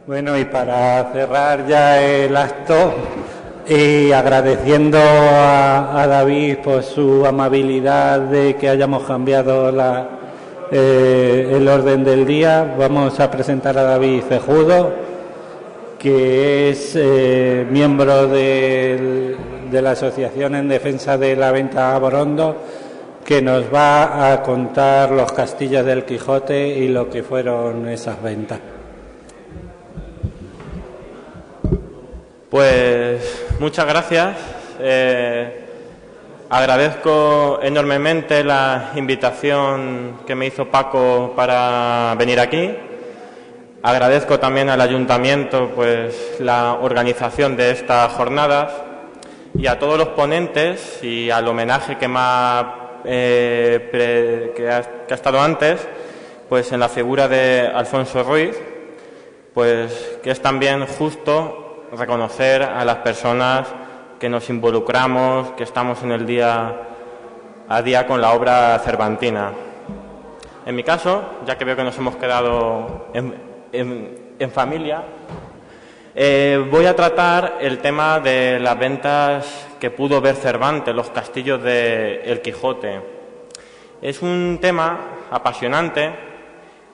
Bueno, y para cerrar ya el acto, y agradeciendo a David por su amabilidad de que hayamos cambiado el orden del día, vamos a presentar a David Cejudo, que es miembro de la Asociación en Defensa de la Venta a Borondo, que nos va a contar los castillos del Quijote y lo que fueron esas ventas. Pues muchas gracias. Agradezco enormemente la invitación que me hizo Paco para venir aquí. Agradezco también al Ayuntamiento pues la organización de estas jornadas y a todos los ponentes y al homenaje que ha estado antes, pues en la figura de Alfonso Ruiz, pues que es también justo reconocer a las personas que nos involucramos, que estamos en el día a día con la obra cervantina. En mi caso, ya que veo que nos hemos quedado en familia, voy a tratar el tema de las ventas que pudo ver Cervantes, los castillos de El Quijote. Es un tema apasionante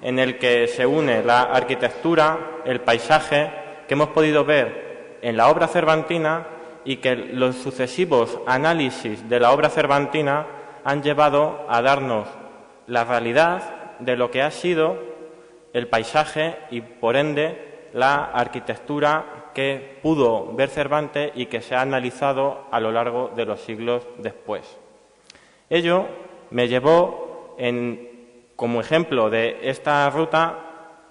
en el que se une la arquitectura, el paisaje, que hemos podido ver en la obra cervantina y que los sucesivos análisis de la obra cervantina han llevado a darnos la realidad de lo que ha sido el paisaje y, por ende, la arquitectura que pudo ver Cervantes y que se ha analizado a lo largo de los siglos después. Ello me llevó, como ejemplo de esta ruta,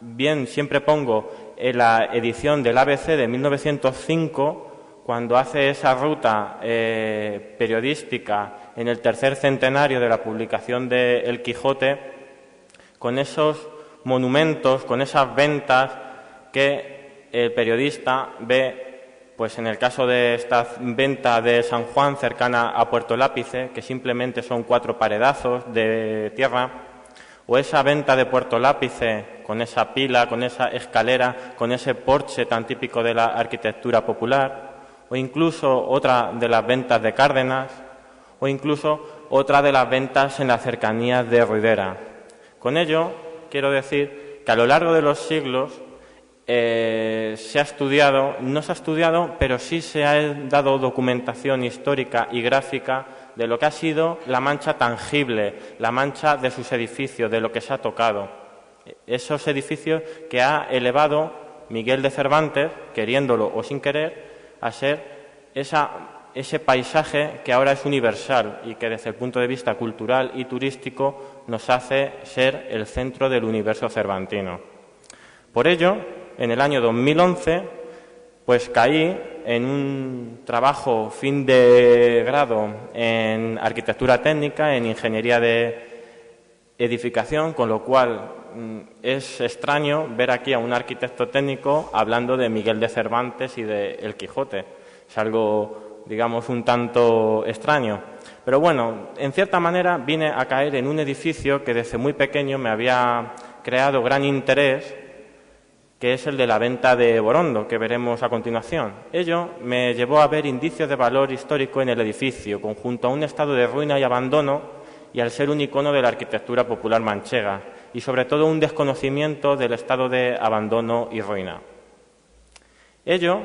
bien siempre pongo en la edición del ABC de 1905, cuando hace esa ruta periodística en el tercer centenario de la publicación de El Quijote, con esos monumentos, con esas ventas que el periodista ve, pues en el caso de esta venta de San Juan cercana a Puerto Lápice, que simplemente son 4 paredazos de tierra, o esa venta de Puerto Lápice con esa pila, con esa escalera, con ese porche tan típico de la arquitectura popular, o incluso otra de las ventas de Cárdenas, o incluso otra de las ventas en las cercanías de Ruidera. Con ello quiero decir que a lo largo de los siglos se ha estudiado, no se ha estudiado, pero sí se ha dado documentación histórica y gráfica de lo que ha sido la mancha tangible, la mancha de sus edificios, de lo que se ha tocado. Esos edificios que ha elevado Miguel de Cervantes, queriéndolo o sin querer, a ser ese paisaje que ahora es universal y que desde el punto de vista cultural y turístico nos hace ser el centro del universo cervantino. Por ello, en el año 2011, pues caí en un trabajo fin de grado en arquitectura técnica, en ingeniería de edificación, con lo cual es extraño ver aquí a un arquitecto técnico hablando de Miguel de Cervantes y de El Quijote. Es algo, digamos, un tanto extraño. Pero bueno, en cierta manera vine a caer en un edificio que desde muy pequeño me había creado gran interés, que es el de la venta de Borondo, que veremos a continuación. Ello me llevó a ver indicios de valor histórico en el edificio, junto a un estado de ruina y abandono, y al ser un icono de la arquitectura popular manchega, y sobre todo un desconocimiento del estado de abandono y ruina. Ello,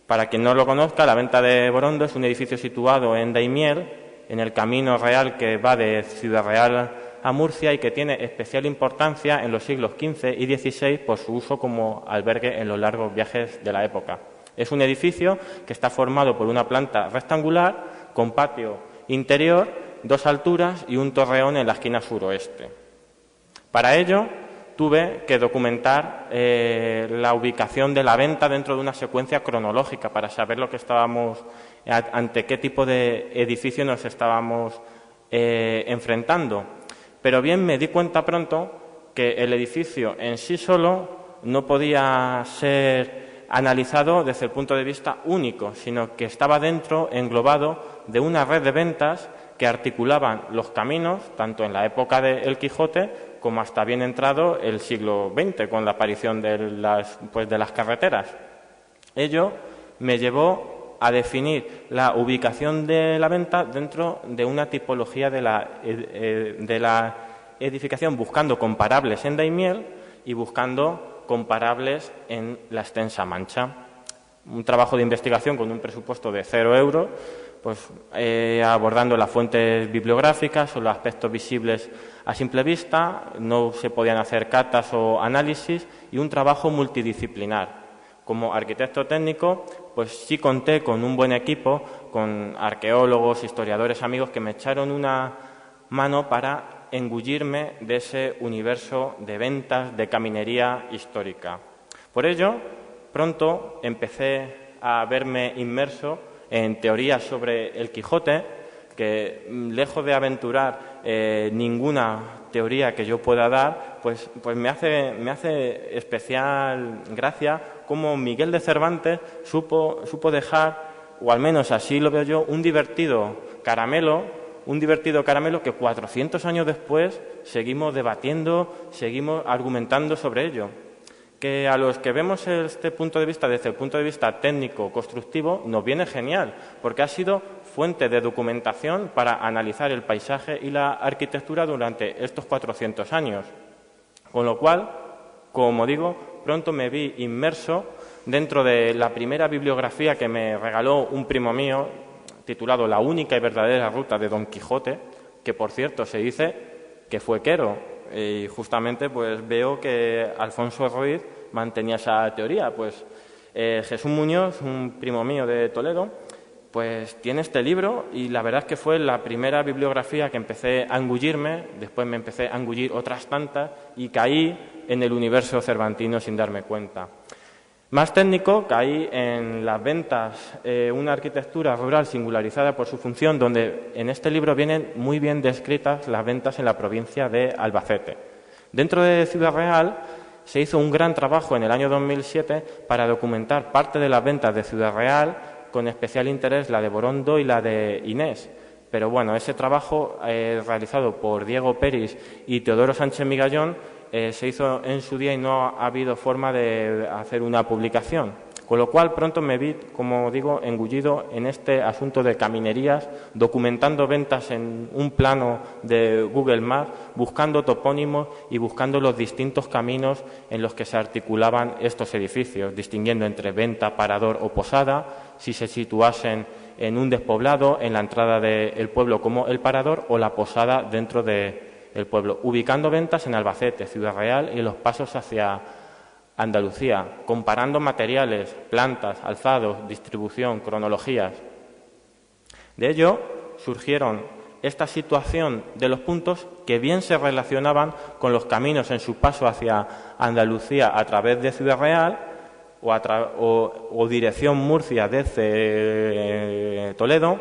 para quien no lo conozca, la venta de Borondo es un edificio situado en Daimiel, en el camino real que va de Ciudad Real a Murcia y que tiene especial importancia en los siglos XV y XVI por su uso como albergue en los largos viajes de la época. Es un edificio que está formado por una planta rectangular con patio interior, 2 alturas y un torreón en la esquina suroeste. Para ello tuve que documentar la ubicación de la venta dentro de una secuencia cronológica para saber lo que ante qué tipo de edificio nos estábamos enfrentando. Pero bien me di cuenta pronto que el edificio en sí solo no podía ser analizado desde el punto de vista único, sino que estaba dentro, englobado, de una red de ventas que articulaban los caminos, tanto en la época de El Quijote como hasta bien entrado el siglo XX, con la aparición de las carreteras. Ello me llevó a definir la ubicación de la venta dentro de una tipología de la edificación, buscando comparables en Daimiel y buscando comparables en la extensa Mancha. Un trabajo de investigación con un presupuesto de 0 euros, pues abordando las fuentes bibliográficas o los aspectos visibles a simple vista, no se podían hacer catas o análisis, y un trabajo multidisciplinar. Como arquitecto técnico, pues sí conté con un buen equipo, con arqueólogos, historiadores, amigos que me echaron una mano para engullirme de ese universo de ventas, de caminería histórica. Por ello, pronto empecé a verme inmerso en teorías sobre el Quijote, que lejos de aventurar ninguna teoría que yo pueda dar, pues me hace especial gracia cómo Miguel de Cervantes supo dejar, o al menos así lo veo yo, un divertido caramelo que 400 años después seguimos debatiendo, seguimos argumentando sobre ello. Que a los que vemos este punto de vista desde el punto de vista técnico, constructivo, nos viene genial, porque ha sido fuente de documentación para analizar el paisaje y la arquitectura durante estos 400 años. Con lo cual, como digo, pronto me vi inmerso dentro de la primera bibliografía que me regaló un primo mío, titulado La única y verdadera ruta de Don Quijote, que por cierto se dice que fue Quero. Y justamente pues veo que Alfonso Ruiz mantenía esa teoría. Pues Jesús Muñoz, un primo mío de Toledo, pues tiene este libro, y la verdad es que fue la primera bibliografía que empecé a engullirme. Después me empecé a engullir otras tantas y caí en el universo cervantino sin darme cuenta. Más técnico, caí en las ventas, una arquitectura rural singularizada por su función, donde en este libro vienen muy bien descritas las ventas en la provincia de Albacete. Dentro de Ciudad Real se hizo un gran trabajo en el año 2007 para documentar parte de las ventas de Ciudad Real, con especial interés la de Borondo y la de Inés. Pero bueno, ese trabajo realizado por Diego Peris y Teodoro Sánchez Migallón se hizo en su día y no ha habido forma de hacer una publicación. Con lo cual pronto me vi, como digo, engullido en este asunto de caminerías, documentando ventas en un plano de Google Maps, buscando topónimos y buscando los distintos caminos en los que se articulaban estos edificios, distinguiendo entre venta, parador o posada, si se situasen en un despoblado, en la entrada del pueblo como el parador, o la posada dentro del pueblo, ubicando ventas en Albacete, Ciudad Real y los pasos hacia Andalucía, comparando materiales, plantas, alzados, distribución, cronologías. De ello surgieron esta situación de los puntos que bien se relacionaban con los caminos en su paso hacia Andalucía a través de Ciudad Real o dirección Murcia desde Toledo,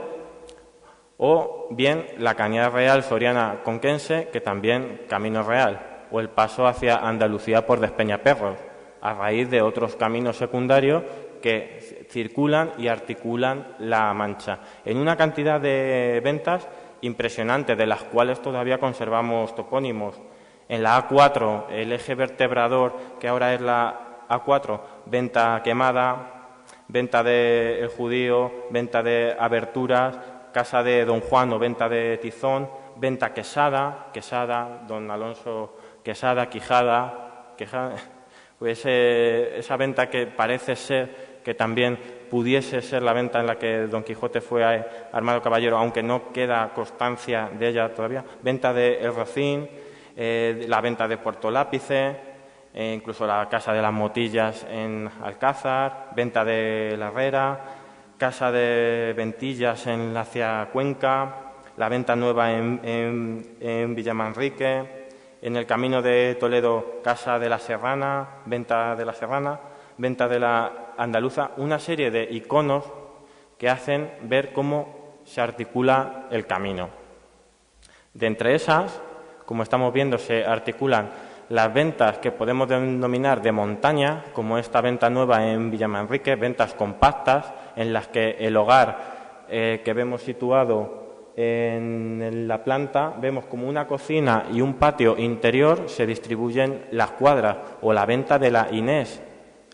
o bien la Cañada Real Soriana Conquense, que también Camino Real, o el paso hacia Andalucía por Despeñaperros, a raíz de otros caminos secundarios que circulan y articulan la Mancha, en una cantidad de ventas impresionante, de las cuales todavía conservamos topónimos. En la A4, el eje vertebrador, que ahora es la A4, venta Quemada, venta de El Judío, venta de Aberturas, casa de Don Juan o venta de Tizón, venta Quesada, Don Alonso Quesada, Quijada, pues esa venta que parece ser que también pudiese ser la venta en la que Don Quijote fue armado caballero, aunque no queda constancia de ella todavía, venta de El Rocín, la venta de Puerto Lápice, incluso la Casa de las Motillas en Alcázar, venta de La Herrera, Casa de Ventillas en hacia Cuenca, la venta nueva en Villamanrique, en el camino de Toledo, Casa de la Serrana, venta de la Serrana, venta de la Andaluza, una serie de iconos que hacen ver cómo se articula el camino. De entre esas, como estamos viendo, se articulan las ventas que podemos denominar de montaña, como esta venta nueva en Villamanrique, ventas compactas en las que el hogar que vemos situado en la planta vemos como una cocina y un patio interior se distribuyen las cuadras, o la venta de la Inés,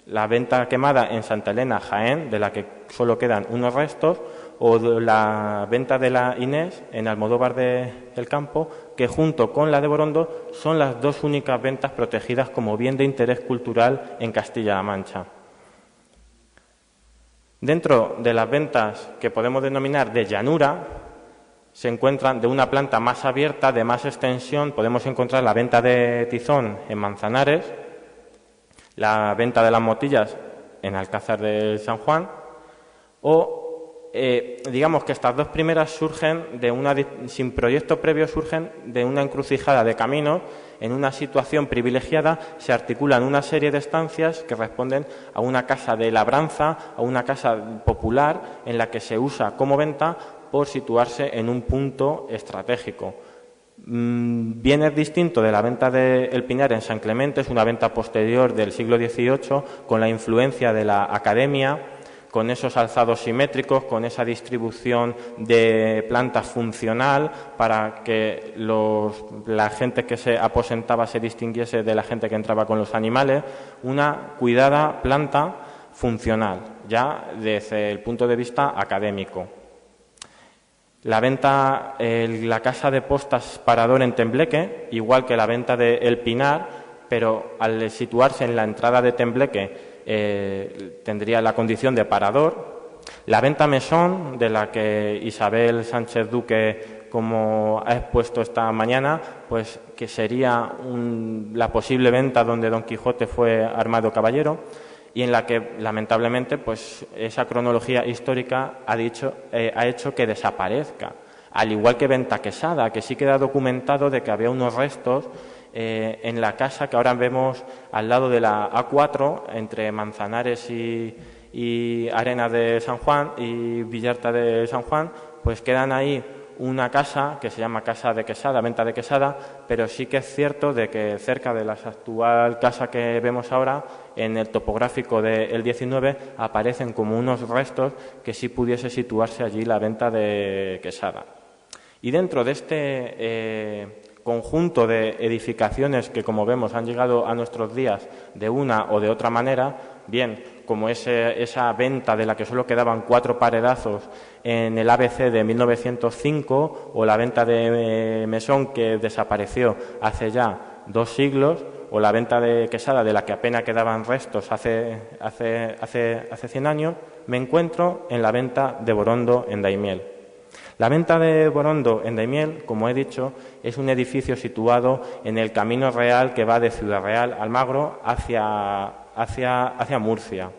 la venta quemada en Santa Elena, Jaén, de la que solo quedan unos restos, o de la venta de la Inés en Almodóvar del Campo, que junto con la de Borondo son las dos únicas ventas protegidas como bien de interés cultural en Castilla-La Mancha. Dentro de las ventas que podemos denominar de llanura, se encuentran de una planta más abierta, de más extensión. Podemos encontrar la venta de tizón en Manzanares, la venta de las motillas en Alcázar de San Juan, o digamos que estas dos primeras surgen sin proyecto previo, surgen de una encrucijada de caminos. En una situación privilegiada se articulan una serie de estancias que responden a una casa de labranza, a una casa popular en la que se usa como venta por situarse en un punto estratégico. Bien es distinto de la venta de El Pinar en San Clemente, es una venta posterior del siglo XVIII, con la influencia de la academia, con esos alzados simétricos, con esa distribución de planta funcional para que la gente que se aposentaba se distinguiese de la gente que entraba con los animales, una cuidada planta funcional, ya desde el punto de vista académico. La venta, la casa de postas Parador en Tembleque, igual que la venta de El Pinar, pero al situarse en la entrada de Tembleque tendría la condición de parador. La venta Mesón, de la que Isabel Sánchez Duque, como ha expuesto esta mañana, pues que sería la posible venta donde Don Quijote fue armado caballero, y en la que lamentablemente pues esa cronología histórica ha hecho que desaparezca, al igual que Venta Quesada, que sí queda documentado de que había unos restos en la casa que ahora vemos al lado de la A4, entre Manzanares y Arenas de San Juan y Villarta de San Juan, pues quedan ahí una casa que se llama Casa de Quesada, Venta de Quesada, pero sí que es cierto de que cerca de la actual casa que vemos ahora, en el topográfico del 19, aparecen como unos restos que sí pudiese situarse allí la Venta de Quesada. Y dentro de este conjunto de edificaciones que, como vemos, han llegado a nuestros días de una o de otra manera, bien como esa venta de la que solo quedaban 4 paredazos en el ABC de 1905, o la venta de Mesón, que desapareció hace ya 2 siglos, o la venta de Quesada, de la que apenas quedaban restos hace 100 años, me encuentro en la venta de Borondo en Daimiel. La venta de Borondo en Daimiel, como he dicho, es un edificio situado en el Camino Real que va de Ciudad Real, Almagro, hacia Murcia,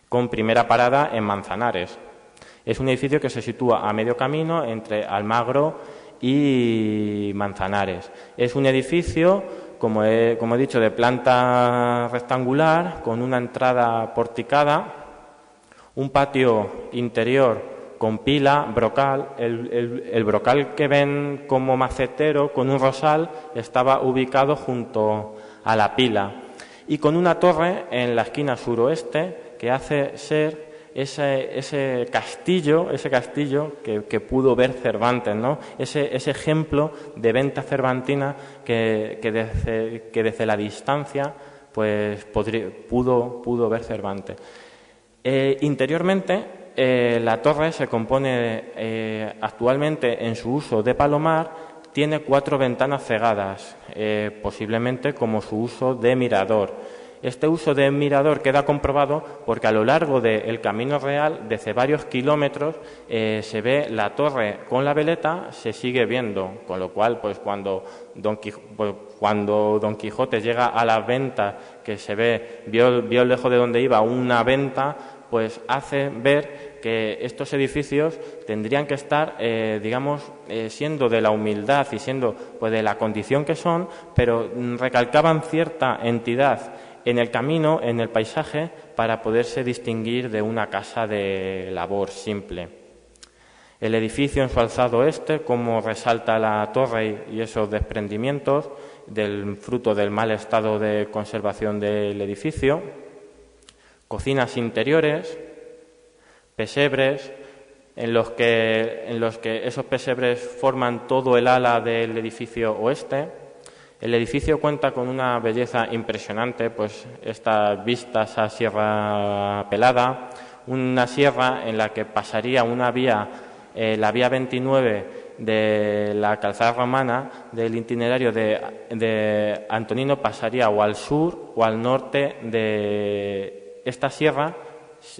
con primera parada en Manzanares. Es un edificio que se sitúa a medio camino entre Almagro y Manzanares. Es un edificio, como he dicho, de planta rectangular, con una entrada porticada, un patio interior con pila, brocal. El brocal que ven como macetero con un rosal estaba ubicado junto a la pila, y con una torre en la esquina suroeste que hace ser ese castillo que pudo ver Cervantes, ¿no? Ese ejemplo de venta cervantina que desde la distancia pues pudo ver Cervantes. Interiormente, la torre se compone actualmente, en su uso de palomar, tiene 4 ventanas cegadas, posiblemente como su uso de mirador. Este uso de mirador queda comprobado porque a lo largo del Camino Real, desde varios kilómetros, se ve la torre con la veleta, se sigue viendo, con lo cual, pues cuando Don Quijote llega a la venta, que se vio lejos de donde iba una venta, pues hace ver que estos edificios tendrían que estar, siendo de la humildad y siendo pues de la condición que son, pero recalcaban cierta entidad en el camino, en el paisaje, para poderse distinguir de una casa de labor simple. El edificio en su alzado como resalta la torre y esos desprendimientos del fruto del mal estado de conservación del edificio, cocinas interiores, pesebres, en los que esos pesebres forman todo el ala del edificio oeste. El edificio cuenta con una belleza impresionante, pues estas vistas a Sierra Pelada, una sierra en la que pasaría una vía, la vía 29 de la calzada romana, del itinerario de Antonino, pasaría o al sur o al norte de esta sierra,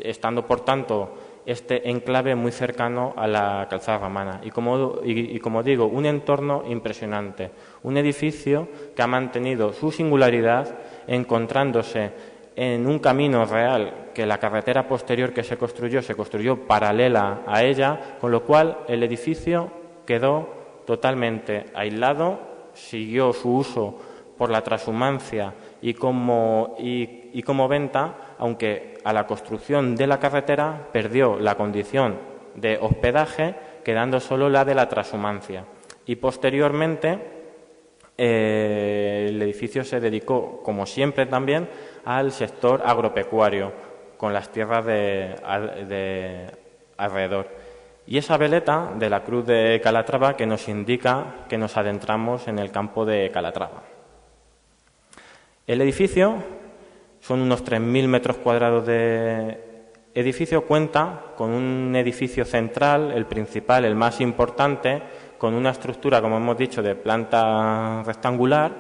estando por tanto este enclave muy cercano a la calzada romana. Y como digo, un entorno impresionante, un edificio que ha mantenido su singularidad encontrándose en un camino real, que la carretera posterior que se construyó paralela a ella, con lo cual el edificio quedó totalmente aislado, siguió su uso por la trashumancia y como venta, aunque a la construcción de la carretera perdió la condición de hospedaje, quedando solo la de la trashumancia. Y posteriormente el edificio se dedicó, como siempre también, al sector agropecuario, con las tierras de alrededor. Y esa veleta de la Cruz de Calatrava que nos indica que nos adentramos en el campo de Calatrava. El edificio son unos 3.000 metros cuadrados de edificio, cuenta con un edificio central, el principal, el más importante, con una estructura, como hemos dicho, de planta rectangular,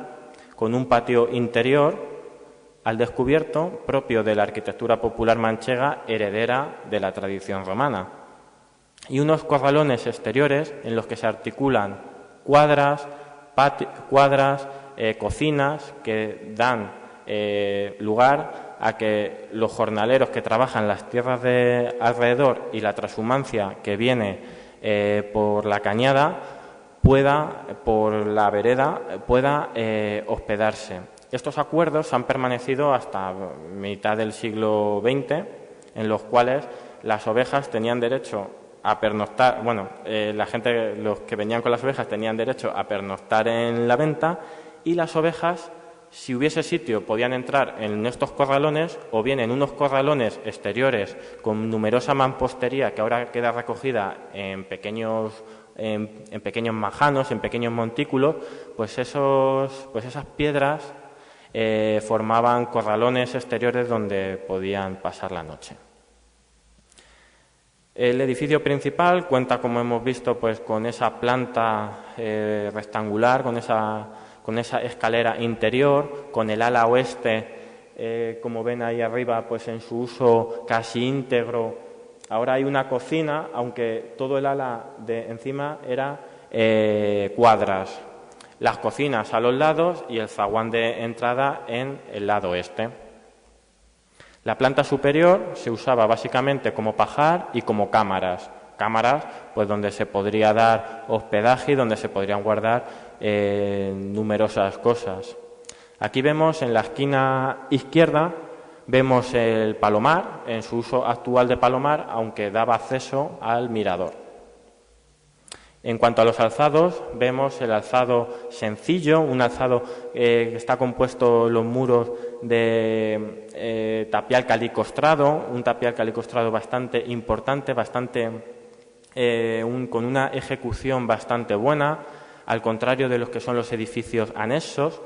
con un patio interior al descubierto, propio de la arquitectura popular manchega, heredera de la tradición romana, y unos corralones exteriores en los que se articulan cuadras, cocinas que dan lugar a que los jornaleros que trabajan las tierras de alrededor y la trashumancia que viene por la cañada por la vereda pueda hospedarse. Estos acuerdos han permanecido hasta mitad del siglo XX, en los cuales las ovejas tenían derecho a pernoctar, los que venían con las ovejas tenían derecho a pernoctar en la venta, y las ovejas, si hubiese sitio, podían entrar en estos corralones o bien en unos corralones exteriores con numerosa mampostería que ahora queda recogida en pequeños majanos, en pequeños montículos, pues esas piedras formaban corralones exteriores donde podían pasar la noche. El edificio principal cuenta, como hemos visto, pues con esa planta rectangular, con esa escalera interior, con el ala oeste, como ven ahí arriba, pues en su uso casi íntegro. Ahora hay una cocina, aunque todo el ala de encima era cuadras. Las cocinas a los lados y el zaguán de entrada en el lado este. La planta superior se usaba básicamente como pajar y como cámaras. Cámaras, pues donde se podría dar hospedaje y donde se podrían guardar numerosas cosas. Aquí vemos en la esquina izquierda, vemos el palomar, en su uso actual de palomar, aunque daba acceso al mirador. En cuanto a los alzados, vemos el alzado sencillo, un alzado que está compuesto los muros de tapial calicostrado, un tapial calicostrado bastante importante, con una ejecución bastante buena, al contrario de los que son los edificios anexos.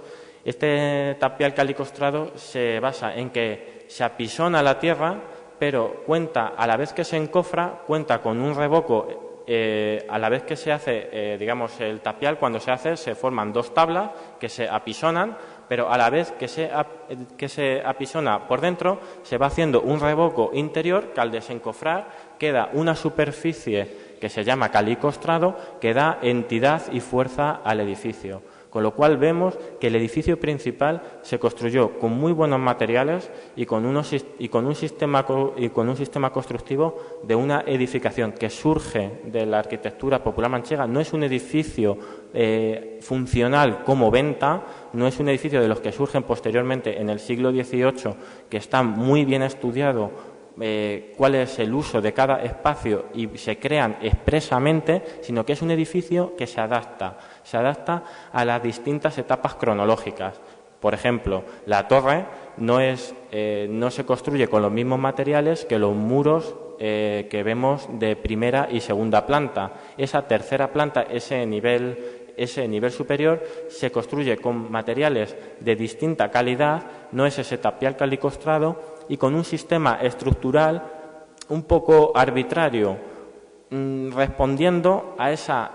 Este tapial calicostrado se basa en que se apisona la tierra, pero cuenta, a la vez que se encofra, cuenta con un revoco. A la vez que se hace, el tapial, cuando se hace, se forman dos tablas que se apisonan, pero a la vez que se apisona por dentro, se va haciendo un revoco interior que al desencofrar queda una superficie que se llama calicostrado que da entidad y fuerza al edificio. Con lo cual vemos que el edificio principal se construyó con muy buenos materiales y con un sistema constructivo de una edificación que surge de la arquitectura popular manchega. No es un edificio funcional como venta, no es un edificio de los que surgen posteriormente en el siglo XVIII, que está muy bien estudiado cuál es el uso de cada espacio y se crean expresamente, sino que es un edificio que se adapta a las distintas etapas cronológicas. Por ejemplo, la torre no se construye con los mismos materiales que los muros que vemos de primera y segunda planta. Esa tercera planta, ese nivel superior, se construye con materiales de distinta calidad, no es ese tapial calicostrado, y con un sistema estructural un poco arbitrario, respondiendo a esa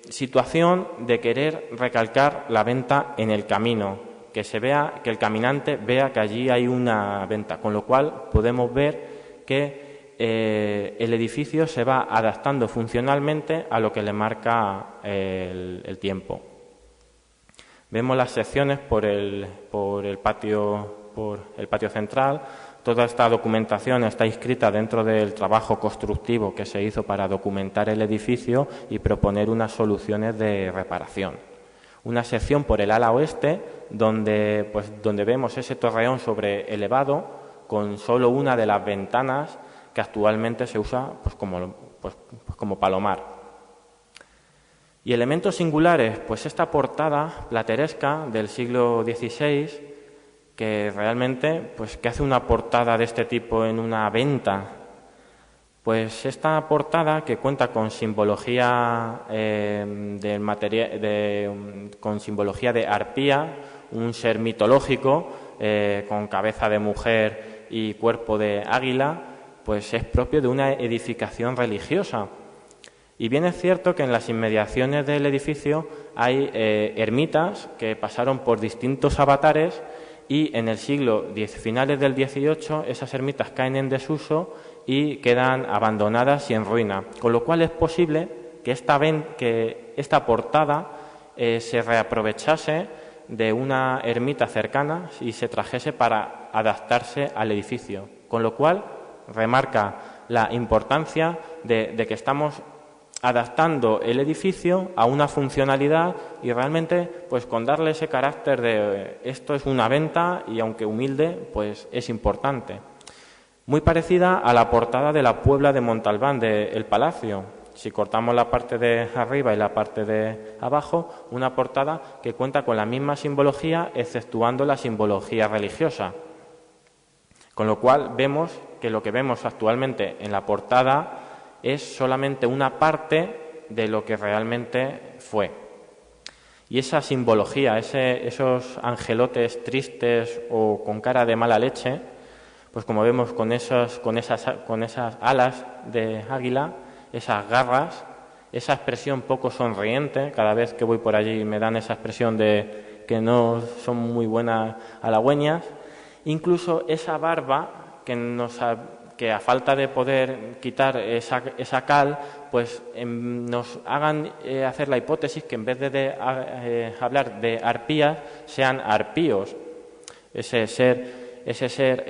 situación de querer recalcar la venta en el camino, que se vea, que el caminante vea que allí hay una venta, con lo cual podemos ver que el edificio se va adaptando funcionalmente a lo que le marca el tiempo. Vemos las secciones por el patio central. Toda esta documentación está inscrita dentro del trabajo constructivo que se hizo para documentar el edificio y proponer unas soluciones de reparación. Una sección por el ala oeste, donde vemos ese torreón sobreelevado con solo una de las ventanas que actualmente se usa como palomar. Y elementos singulares, pues esta portada plateresca del siglo XVI, que realmente, pues, ¿qué hace una portada de este tipo en una venta? Pues esta portada, que cuenta con simbología con simbología de arpía, un ser mitológico con cabeza de mujer y cuerpo de águila, pues es propio de una edificación religiosa. Y bien es cierto que en las inmediaciones del edificio hay ermitas que pasaron por distintos avatares, y en el finales del XVIII, esas ermitas caen en desuso y quedan abandonadas y en ruina. Con lo cual es posible que esta portada se reaprovechase de una ermita cercana y se trajese para adaptarse al edificio. Con lo cual remarca la importancia de que estamos adaptando el edificio a una funcionalidad, y realmente, pues, con darle ese carácter de esto es una venta y, aunque humilde, pues es importante. Muy parecida a la portada de la Puebla de Montalbán del Palacio. Si cortamos la parte de arriba y la parte de abajo, una portada que cuenta con la misma simbología, exceptuando la simbología religiosa. Con lo cual vemos que lo que vemos actualmente en la portada es solamente una parte de lo que realmente fue. Y esa simbología, esos angelotes tristes o con cara de mala leche, pues como vemos con esas alas de águila, esas garras, esa expresión poco sonriente, cada vez que voy por allí me dan esa expresión de que no son muy buenas halagüeñas, incluso esa barba que a falta de poder quitar esa cal, pues nos hagan hacer la hipótesis que en vez de hablar de arpías, sean arpíos. Ese ser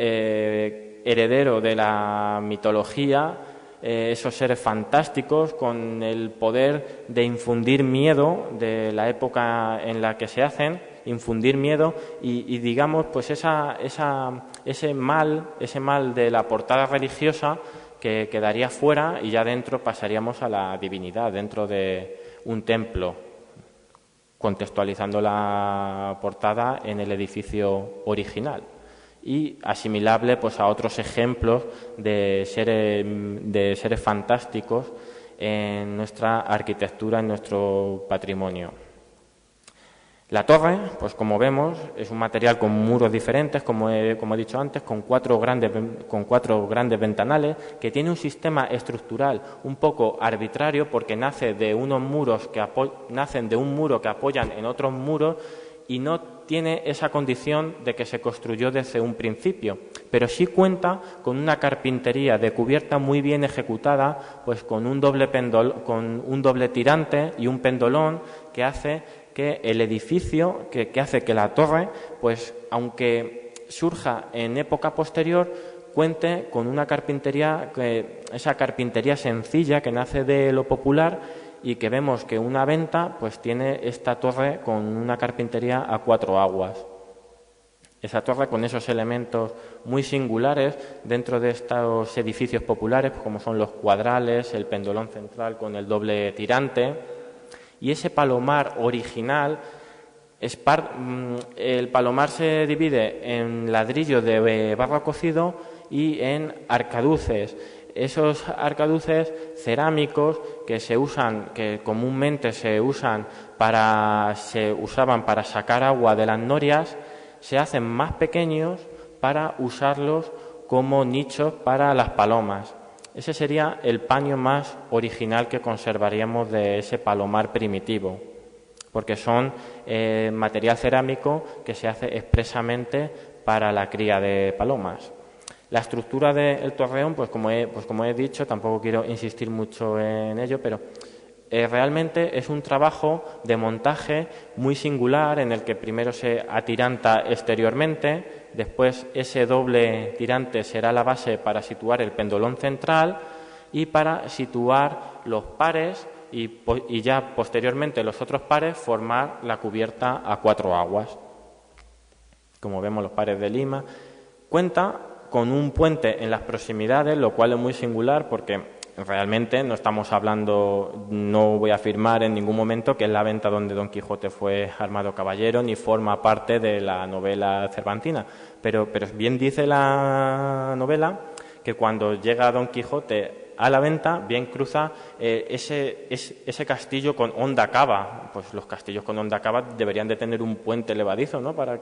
heredero de la mitología, esos seres fantásticos con el poder de infundir miedo de la época en la que se hacen, infundir miedo y digamos, pues ese mal de la portada religiosa que quedaría fuera, y ya dentro pasaríamos a la divinidad dentro de un templo, contextualizando la portada en el edificio original, y asimilable, pues, a otros ejemplos de seres fantásticos en nuestra arquitectura, en nuestro patrimonio. La torre, pues como vemos, es un material con muros diferentes, como he dicho antes, con cuatro grandes ventanales, que tiene un sistema estructural un poco arbitrario, porque nace de unos muros nacen de un muro que apoyan en otros muros, y no tiene esa condición de que se construyó desde un principio, pero sí cuenta con una carpintería de cubierta muy bien ejecutada, pues con un doble tirante y un pendolón que hace que el edificio, que hace que la torre, pues aunque surja en época posterior, cuente con una carpintería, esa carpintería sencilla que nace de lo popular, y que vemos que una venta pues tiene esta torre con una carpintería a cuatro aguas. Esa torre con esos elementos muy singulares dentro de estos edificios populares, como son los cuadrales, el pendolón central con el doble tirante, y ese palomar original. El palomar se divide en ladrillo de barro cocido y en arcaduces. Esos arcaduces cerámicos que comúnmente se usaban para sacar agua de las norias, se hacen más pequeños para usarlos como nichos para las palomas. Ese sería el paño más original que conservaríamos de ese palomar primitivo, porque son material cerámico que se hace expresamente para la cría de palomas. La estructura del torreón, pues como he dicho, tampoco quiero insistir mucho en ello, pero realmente es un trabajo de montaje muy singular en el que primero se atiranta exteriormente, después ese doble tirante será la base para situar el pendolón central y para situar los pares y ya posteriormente los otros pares formar la cubierta a 4 aguas. Como vemos, los pares de Lima. Cuenta con un puente en las proximidades, lo cual es muy singular porque realmente no voy a afirmar en ningún momento que es la venta donde Don Quijote fue armado caballero, ni forma parte de la novela cervantina, pero bien dice la novela que cuando llega Don Quijote a la venta, bien cruza ese castillo con honda cava. Pues los castillos con honda cava deberían de tener un puente levadizo, ¿no? para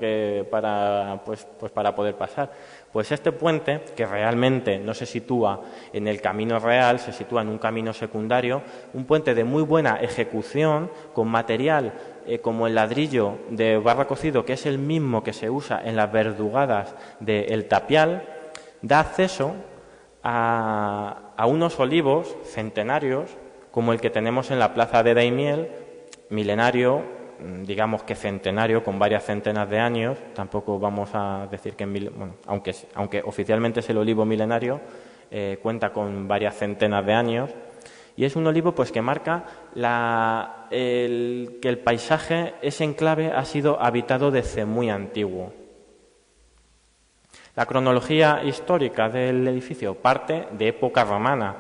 poder pasar. Pues este puente, que realmente no se sitúa en el camino real, se sitúa en un camino secundario, un puente de muy buena ejecución, con material como el ladrillo de barro cocido, que es el mismo que se usa en las verdugadas del tapial, da acceso a unos olivos centenarios, como el que tenemos en la plaza de Daimiel, milenario, digamos que centenario, con varias centenas de años. Tampoco vamos a decir que aunque oficialmente es el olivo milenario, cuenta con varias centenas de años, y es un olivo pues que marca que el paisaje, ese enclave, ha sido habitado desde muy antiguo. La cronología histórica del edificio parte de época romana.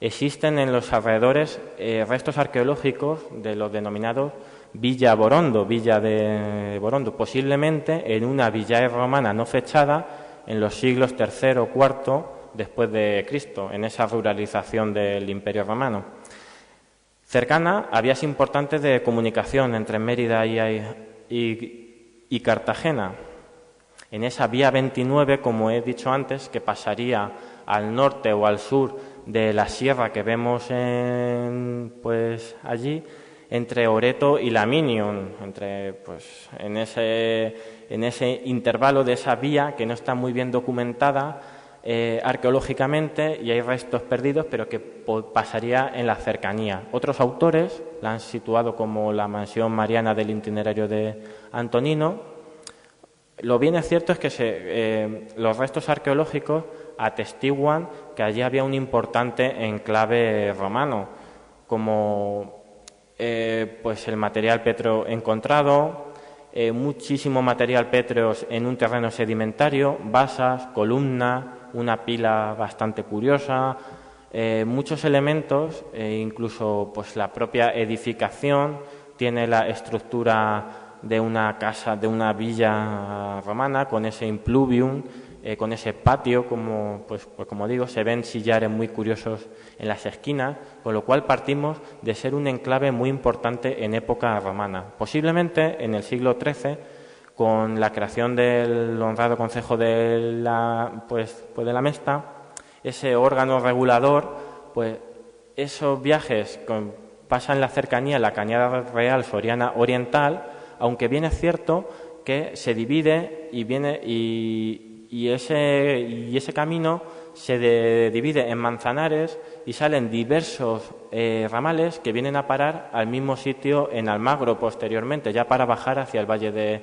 Existen en los alrededores restos arqueológicos de los denominados Villa de Borondo, posiblemente en una villa romana no fechada en los siglos III o IV después de Cristo, en esa ruralización del Imperio Romano. Cercana a vías importantes de comunicación entre Mérida y Cartagena. En esa vía 29, como he dicho antes, que pasaría al norte o al sur de la sierra que vemos allí, entre Oreto y Laminium, en ese intervalo de esa vía que no está muy bien documentada arqueológicamente, y hay restos perdidos, pero que pasaría en la cercanía. Otros autores la han situado como la mansión mariana del itinerario de Antonino. Lo bien es cierto es que los restos arqueológicos atestiguan que allí había un importante enclave romano, como el material pétreo encontrado, muchísimo material pétreo en un terreno sedimentario, basas, columnas, una pila bastante curiosa, muchos elementos, incluso la propia edificación tiene la estructura de una casa, de una villa romana, con ese impluvium, con ese patio, como digo, se ven sillares muy curiosos en las esquinas, con lo cual partimos de ser un enclave muy importante en época romana. Posiblemente en el siglo XIII, con la creación del honrado Concejo de la Mesta, ese órgano regulador, esos viajes pasan en la cercanía, la Cañada Real Soriana Oriental, aunque bien es cierto que se divide y ese camino se divide en manzanares y salen diversos ramales que vienen a parar al mismo sitio en Almagro posteriormente, ya para bajar hacia el valle de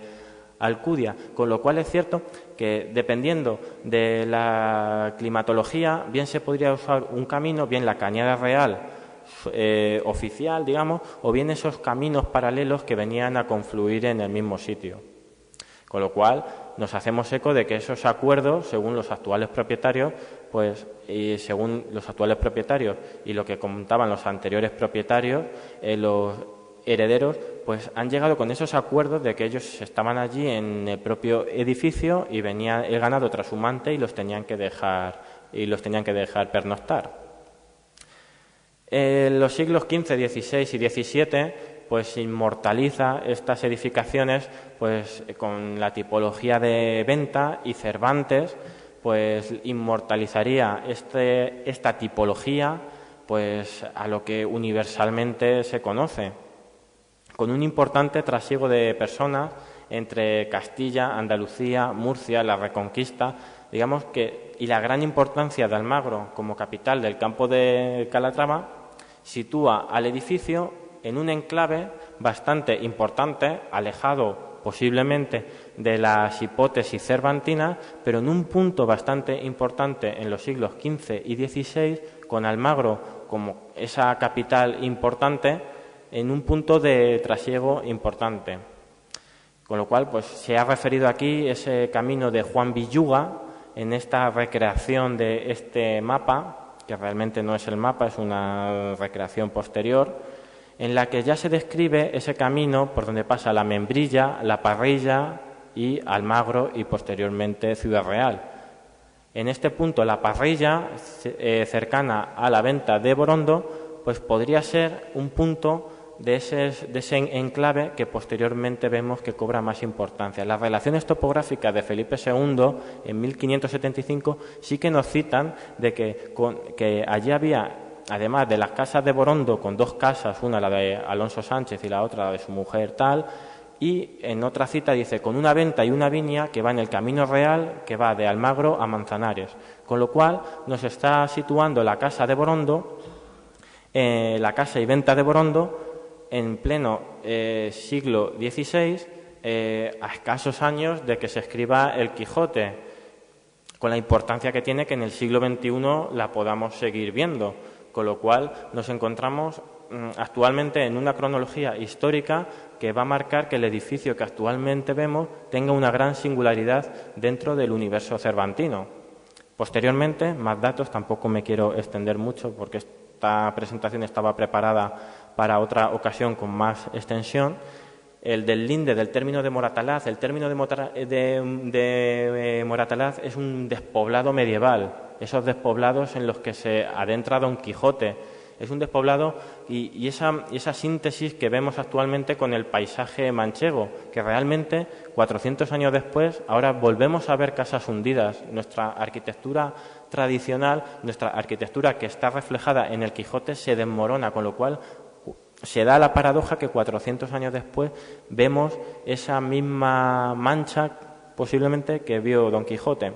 Alcudia, con lo cual es cierto que dependiendo de la climatología, bien se podría usar un camino, bien la Cañada Real oficial, digamos, o bien esos caminos paralelos que venían a confluir en el mismo sitio. Con lo cual nos hacemos eco de que esos acuerdos, según los actuales propietarios, y lo que contaban los anteriores propietarios, herederos pues han llegado con esos acuerdos de que ellos estaban allí en el propio edificio y venía el ganado trashumante y los tenían que dejar pernoctar. En los siglos XV, XVI y XVII pues inmortaliza estas edificaciones pues con la tipología de Venta, y Cervantes pues inmortalizaría esta tipología pues a lo que universalmente se conoce, con un importante trasiego de personas entre Castilla, Andalucía, Murcia, la Reconquista, digamos que, y la gran importancia de Almagro como capital del campo de Calatrava sitúa al edificio en un enclave bastante importante, alejado posiblemente de las hipótesis cervantinas, pero en un punto bastante importante en los siglos XV y XVI, con Almagro como esa capital importante, en un punto de trasiego importante. Con lo cual, pues se ha referido aquí ese camino de Juan Villuga en esta recreación de este mapa, que realmente no es el mapa, es una recreación posterior, en la que ya se describe ese camino por donde pasa la Membrilla, la Parrilla y Almagro y posteriormente Ciudad Real. En este punto, la Parrilla, cercana a la Venta de Borondo, pues podría ser un punto de ese enclave que posteriormente vemos que cobra más importancia. Las relaciones topográficas de Felipe II en 1575 sí que nos citan de que allí había, además de las casas de Borondo, con dos casas, una la de Alonso Sánchez y la otra la de su mujer tal, y en otra cita dice con una venta y una viña que va en el Camino Real, que va de Almagro a Manzanares, con lo cual nos está situando la casa de Borondo, la casa y venta de Borondo, en pleno siglo XVI, a escasos años de que se escriba el Quijote, con la importancia que tiene que en el siglo XXI la podamos seguir viendo, con lo cual nos encontramos actualmente en una cronología histórica que va a marcar que el edificio que actualmente vemos tenga una gran singularidad dentro del universo cervantino. Posteriormente, más datos, tampoco me quiero extender mucho porque esta presentación estaba preparada para otra ocasión con más extensión. El del linde del término de Moratalaz. El término de Moratalaz es un despoblado medieval, esos despoblados en los que se adentra Don Quijote. Es un despoblado y esa síntesis que vemos actualmente con el paisaje manchego, que realmente 400 años después ahora volvemos a ver casas hundidas. Nuestra arquitectura tradicional, nuestra arquitectura que está reflejada en el Quijote se desmorona, con lo cual se da la paradoja que 400 años después vemos esa misma mancha posiblemente que vio Don Quijote,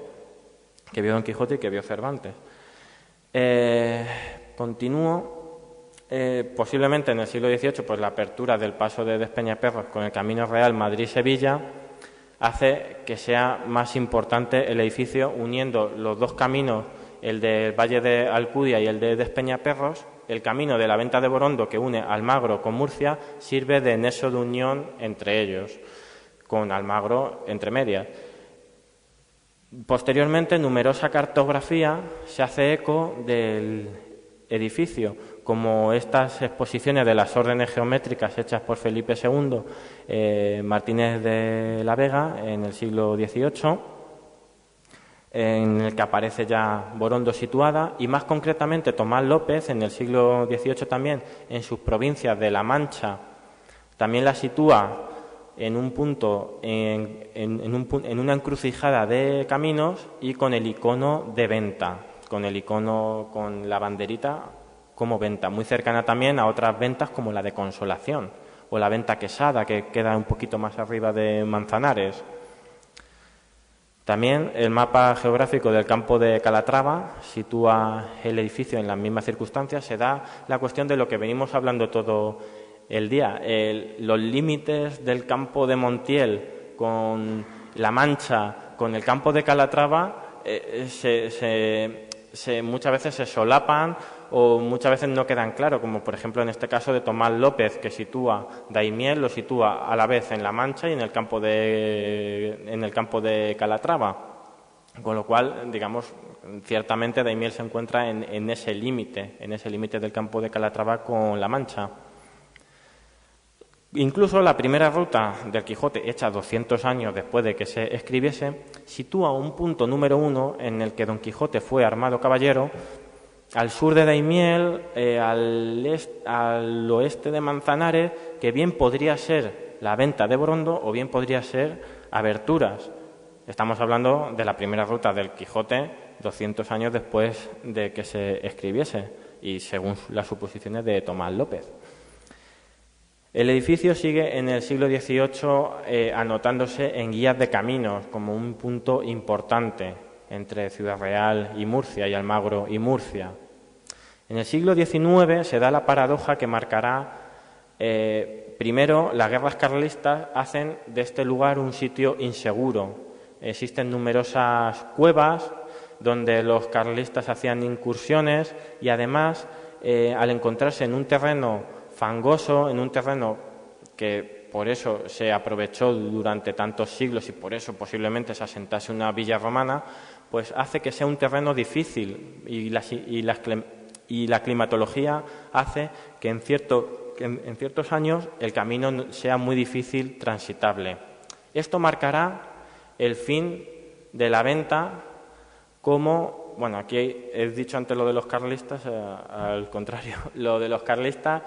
y que vio Cervantes. Continúo. Posiblemente en el siglo XVIII pues la apertura del paso de Despeñaperros con el Camino Real Madrid-Sevilla hace que sea más importante el edificio, uniendo los dos caminos, el del Valle de Alcudia y el de Despeñaperros. El camino de la Venta de Borondo, que une Almagro con Murcia, sirve de nexo de unión entre ellos, con Almagro entre medias. Posteriormente, numerosa cartografía se hace eco del edificio, como estas exposiciones de las órdenes geométricas hechas por Felipe II, Martínez de la Vega, en el siglo XVIII, en el que aparece ya Borondo situada, y más concretamente Tomás López, en el siglo XVIII también, en sus provincias de La Mancha, también la sitúa en un punto, en una encrucijada de caminos y con el icono de Venta, con el icono, con la banderita como Venta, muy cercana también a otras ventas como la de Consolación o la Venta Quesada, que queda un poquito más arriba de Manzanares. También el mapa geográfico del campo de Calatrava sitúa el edificio en las mismas circunstancias. Se da la cuestión de lo que venimos hablando todo el día, los límites del campo de Montiel con La Mancha, con el campo de Calatrava, muchas veces se solapan o muchas veces no quedan claros, como por ejemplo en este caso de Tomás López, que sitúa Daimiel, lo sitúa a la vez en La Mancha y en el campo de Calatrava, con lo cual, digamos, ciertamente Daimiel se encuentra en ese límite del campo de Calatrava con La Mancha. Incluso la primera ruta del Quijote, hecha 200 años después de que se escribiese, sitúa un punto número 1 en el que Don Quijote fue armado caballero al sur de Daimiel, al oeste de Manzanares, que bien podría ser la venta de Borondo o bien podría ser Aberturas. Estamos hablando de la primera ruta del Quijote 200 años después de que se escribiese y según las suposiciones de Tomás López. El edificio sigue en el siglo XVIII anotándose en guías de caminos como un punto importante entre Ciudad Real y Murcia y Almagro y Murcia. En el siglo XIX se da la paradoja que marcará, primero, las guerras carlistas hacen de este lugar un sitio inseguro. Existen numerosas cuevas donde los carlistas hacían incursiones y además, al encontrarse en un terreno fangoso, en un terreno que por eso se aprovechó durante tantos siglos y por eso posiblemente se asentase una villa romana, pues hace que sea un terreno difícil y la climatología hace que en ciertos años el camino sea muy difícil transitable. Esto marcará el fin de la venta como, bueno, aquí he dicho antes lo de los carlistas, al contrario, lo de los carlistas,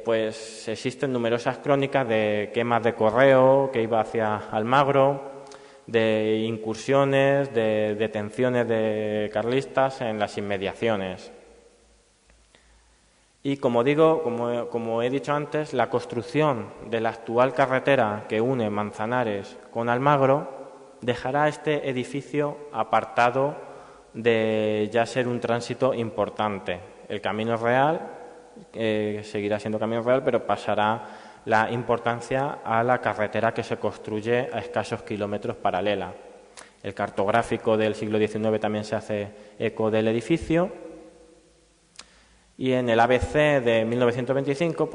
pues existen numerosas crónicas de quemas de correo que iba hacia Almagro, de incursiones, de detenciones de carlistas en las inmediaciones. Y como digo, como he dicho antes, la construcción de la actual carretera que une Manzanares con Almagro dejará este edificio apartado de ya ser un tránsito importante. El Camino Real seguirá siendo Camino Real, pero pasará la importancia a la carretera que se construye a escasos kilómetros paralela. El cartográfico del siglo XIX también se hace eco del edificio. Y en el ABC de 1925,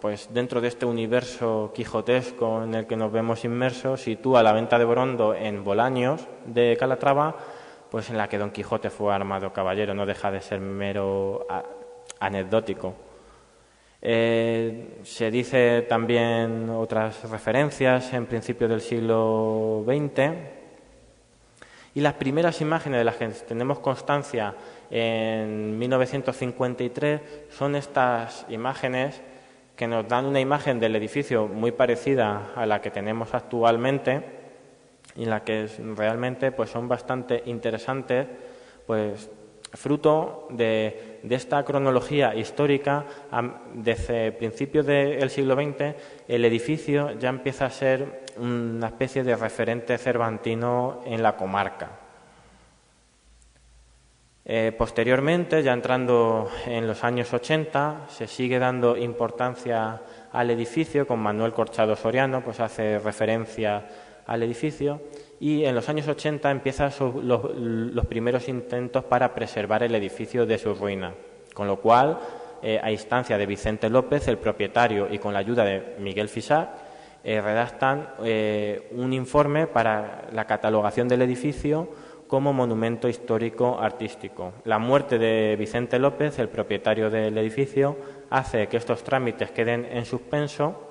pues dentro de este universo quijotesco en el que nos vemos inmersos, sitúa la venta de Borondo en Bolaños de Calatrava, pues en la que Don Quijote fue armado caballero, no deja de ser mero anecdótico. Se dice también otras referencias en principios del siglo XX, y las primeras imágenes de las que tenemos constancia en 1953 son estas imágenes que nos dan una imagen del edificio muy parecida a la que tenemos actualmente y en la que realmente pues son bastante interesantes, pues fruto de esta cronología histórica. Desde principios del siglo XX el edificio ya empieza a ser una especie de referente cervantino en la comarca. Posteriormente, ya entrando en los años 80, se sigue dando importancia al edificio, con Manuel Corchado Soriano pues hace referencia al edificio, y en los años 80 empiezan los primeros intentos para preservar el edificio de su ruina, con lo cual, a instancia de Vicente López, el propietario, y con la ayuda de Miguel Fisac, redactan un informe para la catalogación del edificio como monumento histórico artístico. La muerte de Vicente López, el propietario del edificio, hace que estos trámites queden en suspenso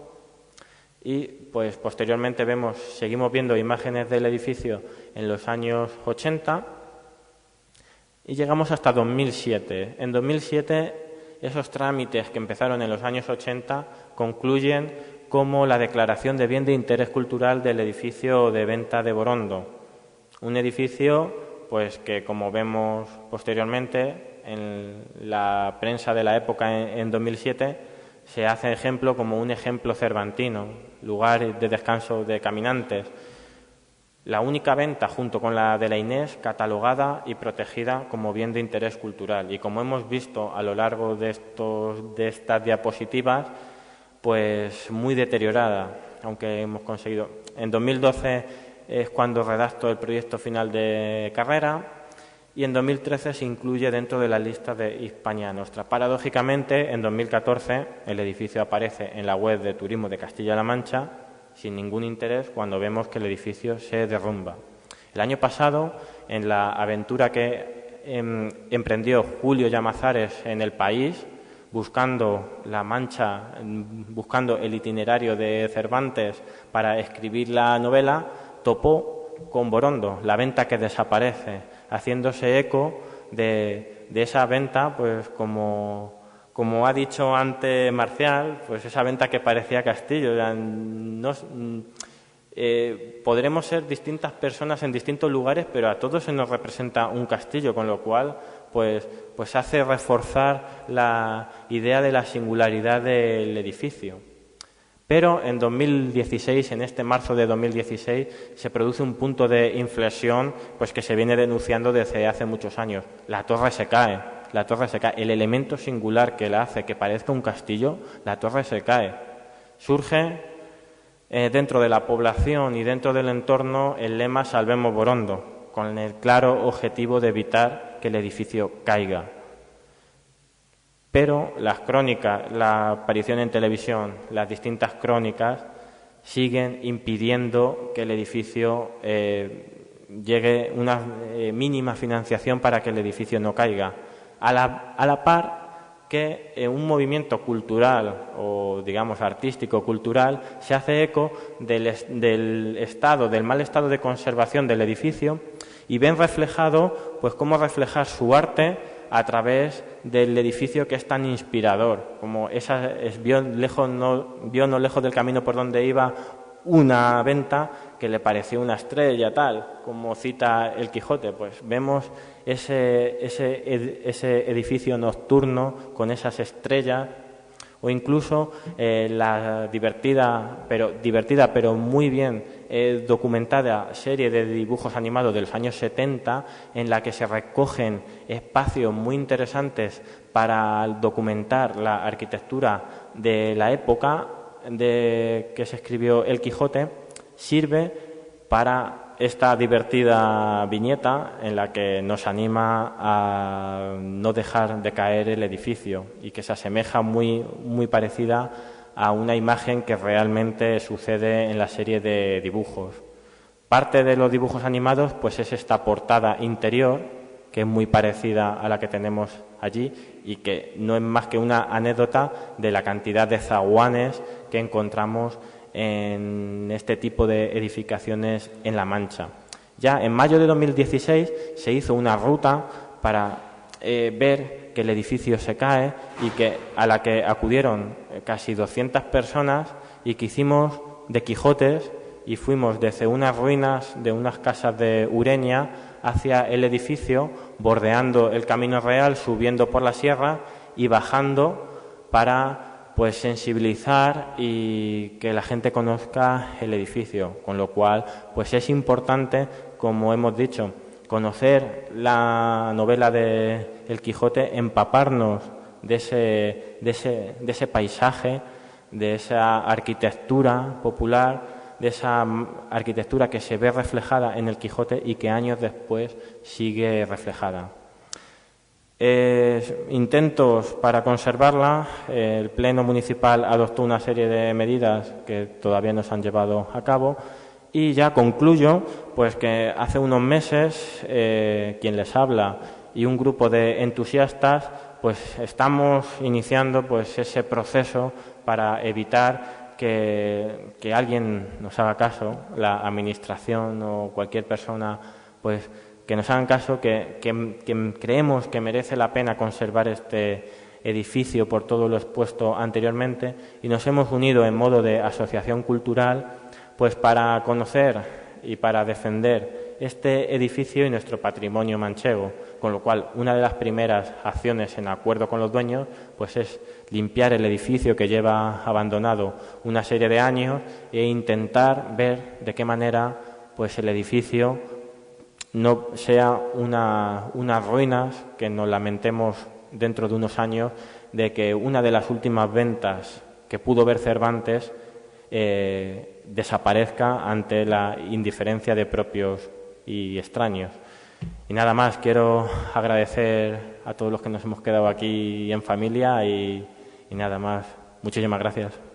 y pues posteriormente seguimos viendo imágenes del edificio en los años 80 y llegamos hasta 2007. En 2007 esos trámites que empezaron en los años 80 concluyen como la declaración de bien de interés cultural del edificio de venta de Borondo. Un edificio pues que, como vemos posteriormente en la prensa de la época en 2007, se hace ejemplo como un ejemplo cervantino, lugar de descanso de caminantes. La única venta, junto con la de la Inés, catalogada y protegida como bien de interés cultural. Y como hemos visto a lo largo de estas diapositivas, pues muy deteriorada, aunque hemos conseguido. En 2012 es cuando redacto el proyecto final de carrera y en 2013 se incluye dentro de la lista de Hispania Nostra. Paradójicamente, en 2014 el edificio aparece en la web de Turismo de Castilla-La Mancha sin ningún interés cuando vemos que el edificio se derrumba. El año pasado, en la aventura que emprendió Julio Llamazares en El País, buscando La Mancha, buscando el itinerario de Cervantes para escribir la novela, topó con Borondo, la venta que desaparece, haciéndose eco de esa venta, pues como ha dicho antes Marcial, pues esa venta que parecía castillo. Podremos ser distintas personas en distintos lugares, pero a todos se nos representa un castillo, con lo cual pues hace reforzar la idea de la singularidad del edificio. Pero en 2016, en este marzo de 2016, se produce un punto de inflexión pues que se viene denunciando desde hace muchos años. La torre se cae. El elemento singular que la hace que parezca un castillo, la torre se cae. Surge dentro de la población y dentro del entorno el lema Salvemos Borondo, con el claro objetivo de evitar que el edificio caiga. Pero las crónicas, la aparición en televisión, las distintas crónicas siguen impidiendo que el edificio llegue una mínima financiación para que el edificio no caiga. A la par que un movimiento cultural o, digamos, artístico-cultural se hace eco del mal estado de conservación del edificio y ven reflejado, pues, cómo reflejar su arte a través del edificio que es tan inspirador, como vio no lejos del camino por donde iba una venta que le pareció una estrella, tal, como cita el Quijote. Pues vemos ese edificio nocturno con esas estrellas, o incluso la divertida pero muy bien documentada serie de dibujos animados de los años 70, en la que se recogen espacios muy interesantes para documentar la arquitectura de la época de que se escribió El Quijote, sirve para esta divertida viñeta en la que nos anima a no dejar de caer el edificio y que se asemeja muy parecida a una imagen que realmente sucede en la serie de dibujos. Parte de los dibujos animados pues es esta portada interior, que es muy parecida a la que tenemos allí y que no es más que una anécdota de la cantidad de zaguanes que encontramos en este tipo de edificaciones en La Mancha. Ya en mayo de 2016 se hizo una ruta para ver que el edificio se cae y a la que acudieron casi 200 personas y que hicimos de Quijotes y fuimos desde unas ruinas de unas casas de Ureña hacia el edificio, bordeando el Camino Real, subiendo por la sierra y bajando para pues sensibilizar y que la gente conozca el edificio, con lo cual pues es importante, como hemos dicho, conocer la novela de El Quijote, empaparnos de ese paisaje, de esa arquitectura popular, de esa arquitectura que se ve reflejada en El Quijote y que años después sigue reflejada. Intentos para conservarla. El Pleno Municipal adoptó una serie de medidas que todavía no se han llevado a cabo. Y ya concluyo, pues que hace unos meses quien les habla y un grupo de entusiastas pues estamos iniciando pues ese proceso para evitar que alguien nos haga caso, la administración o cualquier persona, pues que nos hagan caso, que creemos que merece la pena conservar este edificio por todo lo expuesto anteriormente, y nos hemos unido en modo de asociación cultural pues para conocer y para defender este edificio y nuestro patrimonio manchego, con lo cual una de las primeras acciones en acuerdo con los dueños pues es limpiar el edificio que lleva abandonado una serie de años e intentar ver de qué manera pues el edificio no sea unas ruinas que nos lamentemos dentro de unos años de que una de las últimas ventas que pudo ver Cervantes desaparezca ante la indiferencia de propios y extraños. Y nada más, quiero agradecer a todos los que nos hemos quedado aquí en familia y nada más. Muchísimas gracias.